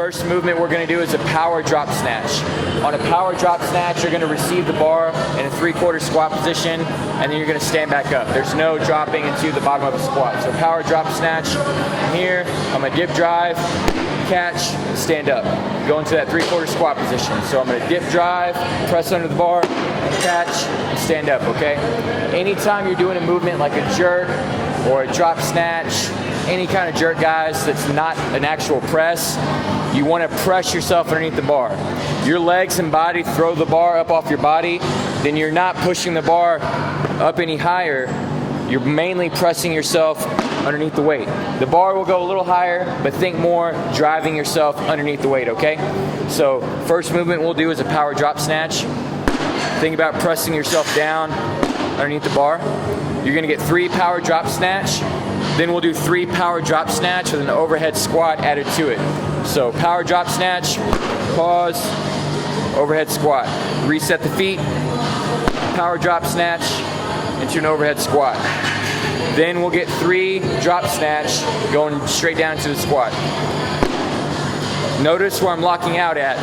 First movement we're going to do is a power drop snatch. On a power drop snatch, you're going to receive the bar in a 3/4 squat position, and then you're going to stand back up. There's no dropping into the bottom of a squat. So power drop snatch. Here, I'm going to dip drive, catch, stand up. Go into that 3/4 squat position. So I'm going to dip drive, press under the bar, catch, and stand up, okay? Anytime you're doing a movement like a jerk or a drop snatch, any kind of jerk, guys, that's not an actual press, you want to press yourself underneath the bar. Your legs and body throw the bar up off your body, then you're not pushing the bar up any higher. You're mainly pressing yourself underneath the weight. The bar will go a little higher, but think more driving yourself underneath the weight, okay? So first movement we'll do is a power drop snatch. Think about pressing yourself down underneath the bar. You're gonna get 3 power drop snatch. Then we'll do 3 power drop snatch with an overhead squat added to it. So power drop snatch, pause, overhead squat. Reset the feet, power drop snatch into an overhead squat. Then we'll get 3 drop snatch going straight down to the squat. Notice where I'm locking out at.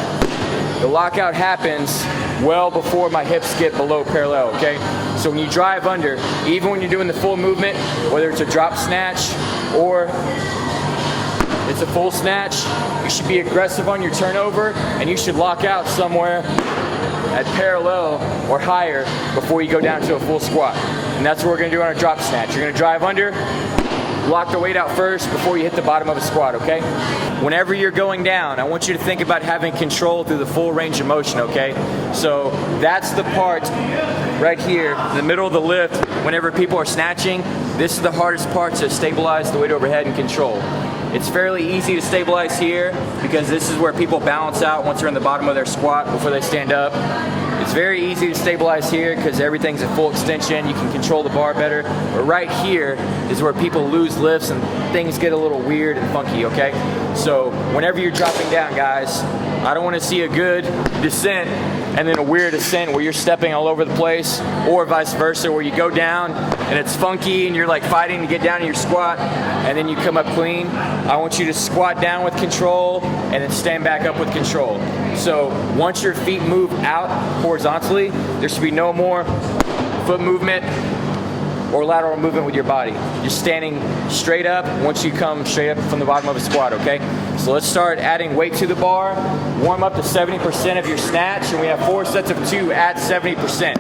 The lockout happens well before my hips get below parallel, okay? So when you drive under, even when you're doing the full movement, whether it's a drop snatch or it's a full snatch, you should be aggressive on your turnover and you should lock out somewhere at parallel or higher before you go down to a full squat. And that's what we're gonna do on a drop snatch. You're gonna drive under, lock the weight out first before you hit the bottom of a squat, okay? Whenever you're going down, I want you to think about having control through the full range of motion, okay? So that's the part right here, in the middle of the lift, whenever people are snatching, this is the hardest part to stabilize the weight overhead and control. It's fairly easy to stabilize here because this is where people balance out once they're in the bottom of their squat before they stand up. It's very easy to stabilize here because everything's at full extension. You can control the bar better. But right here is where people lose lifts and things get a little weird and funky, okay? So whenever you're dropping down, guys, I don't want to see a good descent and then a weird ascent where you're stepping all over the place, or vice versa, where you go down and it's funky and you're like fighting to get down in your squat and then you come up clean. I want you to squat down with control and then stand back up with control. So once your feet move out horizontally, there should be no more foot movement or lateral movement with your body. You're standing straight up once you come straight up from the bottom of a squat, okay? So let's start adding weight to the bar. Warm up to 70% of your snatch, and we have 4 sets of 2 at 70%.